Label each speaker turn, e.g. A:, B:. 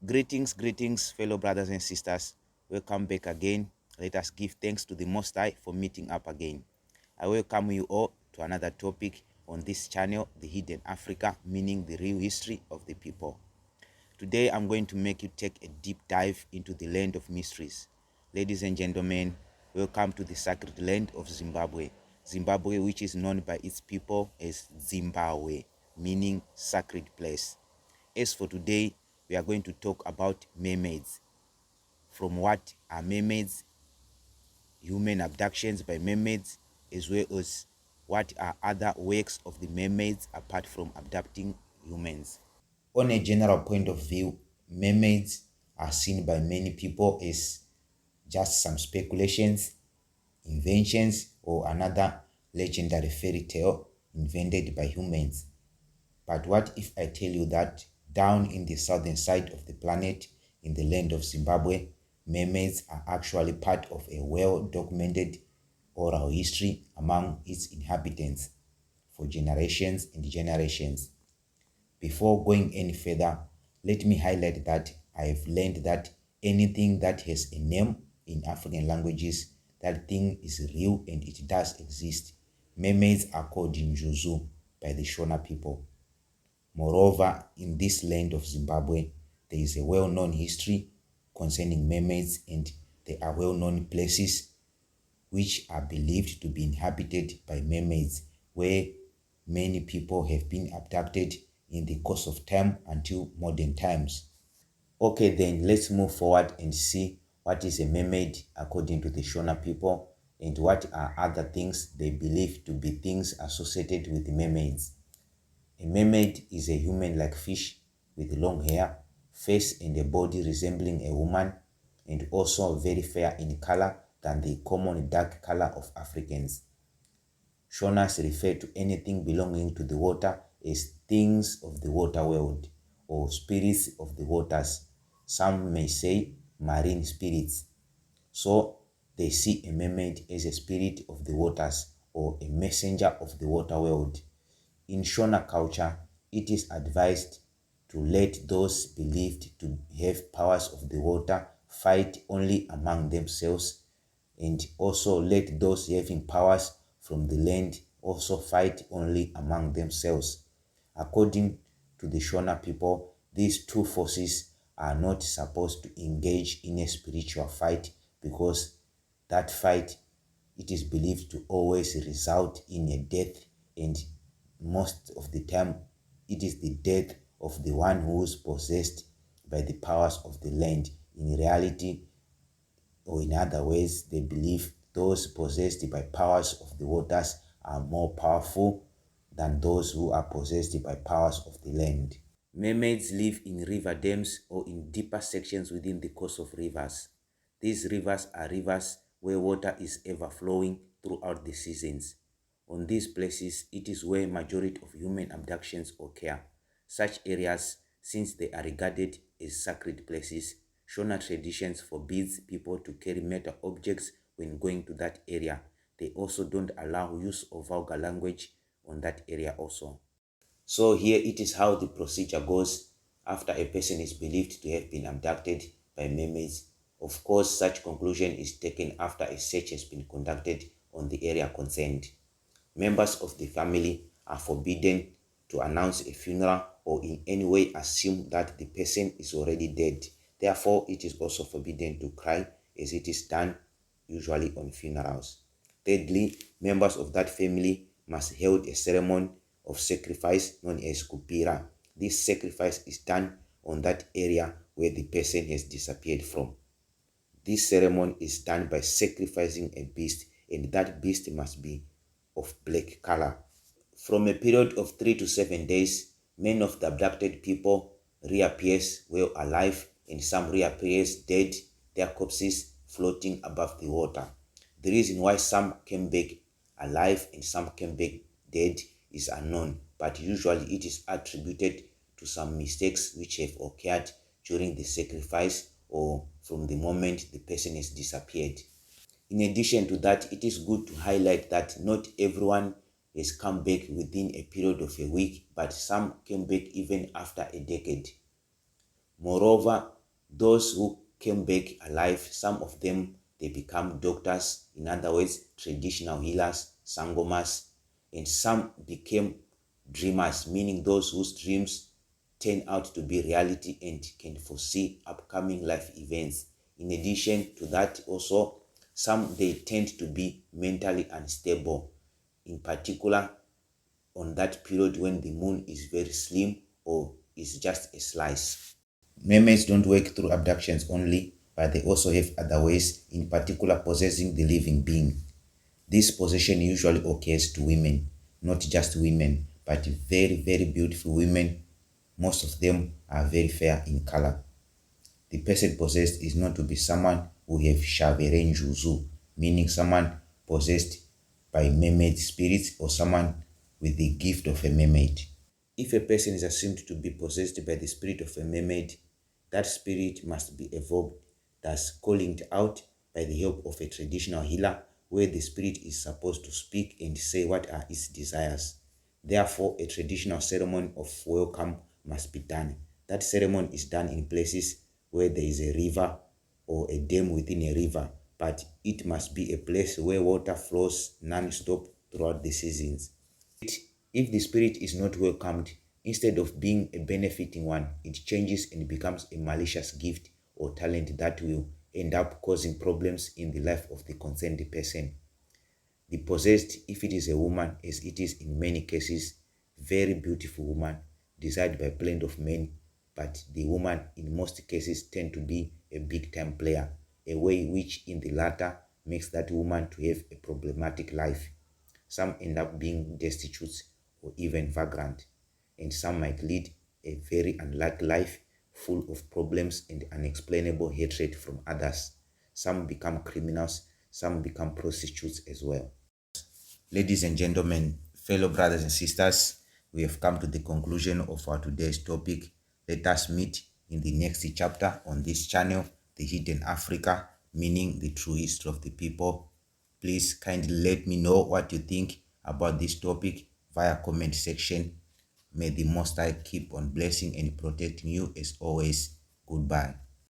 A: Greetings, fellow brothers and sisters. Welcome back again. Let us give thanks to the Most High for meeting up again. I welcome you all to another topic on this channel, The Hidden Africa, meaning the real history of the people. Today, I'm going to make you take a deep dive into the land of mysteries. Ladies and gentlemen, welcome to the sacred land of Zimbabwe. Zimbabwe, which is known by its people as Zimbabwe, meaning sacred place. As for today, we are going to talk about mermaids. From what are mermaids, human abductions by mermaids, as well as what are other works of the mermaids apart from abducting humans. On a general point of view, mermaids are seen by many people as just some speculations, inventions, or another legendary fairy tale invented by humans. But what if I tell you that down in the southern side of the planet, in the land of Zimbabwe, mermaids are actually part of a well-documented oral history among its inhabitants for generations and generations. Before going any further, let me highlight that I have learned that anything that has a name in African languages, that thing is real and it does exist. Mermaids are called Njuzu by the Shona people. Moreover, in this land of Zimbabwe, there is a well-known history concerning mermaids, and there are well-known places which are believed to be inhabited by mermaids, where many people have been abducted in the course of time until modern times. Okay, then let's move forward and see what is a mermaid according to the Shona people, and what are other things they believe to be things associated with mermaids. A mermaid is a human-like fish with long hair, face and a body resembling a woman, and also very fair in color than the common dark color of Africans. Shonas refer to anything belonging to the water as things of the water world or spirits of the waters. Some may say marine spirits. So they see a mermaid as a spirit of the waters or a messenger of the water world. In Shona culture, it is advised to let those believed to have powers of the water fight only among themselves, and also let those having powers from the land also fight only among themselves. According to the Shona people, these two forces are not supposed to engage in a spiritual fight, because that fight, it is believed to always result in a death, and most of the time it is the death of the one who is possessed by the powers of the land. In reality, or in other ways, they believe those possessed by powers of the waters are more powerful than those who are possessed by powers of the land. Mermaids live in river dams or in deeper sections within the course of rivers. These rivers are rivers where water is ever flowing throughout the seasons. On these places, it is where majority of human abductions occur. Such areas, since they are regarded as sacred places, Shona traditions forbids people to carry metal objects when going to that area. They also don't allow use of vulgar language on that area also. So here it is how the procedure goes after a person is believed to have been abducted by mermaids. Of course, such conclusion is taken after a search has been conducted on the area concerned. Members of the family are forbidden to announce a funeral or in any way assume that the person is already dead. Therefore, it is also forbidden to cry, as it is done usually on funerals. Thirdly, members of that family must hold a ceremony of sacrifice known as kupira. This sacrifice is done on that area where the person has disappeared from. This ceremony is done by sacrificing a beast, and that beast must be of black color. From a period of 3 to 7 days, many of the abducted people reappears well alive, and some reappears dead, their corpses floating above the water. The reason why some came back alive and some came back dead is unknown, but usually it is attributed to some mistakes which have occurred during the sacrifice or from the moment the person has disappeared. In addition to that, it is good to highlight that not everyone has come back within a period of a week, but some came back even after a decade. Moreover, Those who came back alive, some of them, they become doctors, in other words, traditional healers, sangomas, and some became dreamers, meaning those whose dreams turn out to be reality and can foresee upcoming life events. In addition to that, also, some they tend to be mentally unstable, in particular on that period when the moon is very slim or is just a slice. Mermaids don't work through abductions only, but they also have other ways, in particular possessing the living being. This possession usually occurs to women, not just women, but very, very beautiful women. Most of them are very fair in color. The person possessed is not to be someone who have shaverenjuzu, meaning someone possessed by mermaid spirits or someone with the gift of a mermaid. If a person is assumed to be possessed by the spirit of a mermaid, that spirit must be evoked, thus calling it out by the help of a traditional healer, where the spirit is supposed to speak and say what are its desires. Therefore, a traditional ceremony of welcome must be done. That ceremony is done in places where there is a river or a dam within a river, but it must be a place where water flows non-stop throughout the seasons. If the spirit is not welcomed, instead of being a benefiting one, it changes and becomes a malicious gift or talent that will end up causing problems in the life of the concerned person. The possessed, if it is a woman, as it is in many cases, very beautiful woman, desired by plenty of men, but the woman in most cases tend to be a big-time player, a way which in the latter makes that woman to have a problematic life. Some end up being destitute or even vagrant, and some might lead a very unlucky life full of problems and unexplainable hatred from others. Some become criminals, some become prostitutes as well. Ladies and gentlemen, fellow brothers and sisters, we have come to the conclusion of our today's topic. Let us meet in the next chapter on this channel, The Hidden Africa, meaning the true history of the people. Please kindly let me know what you think about this topic via comment section. May the Most High keep on blessing and protecting you as always. Goodbye.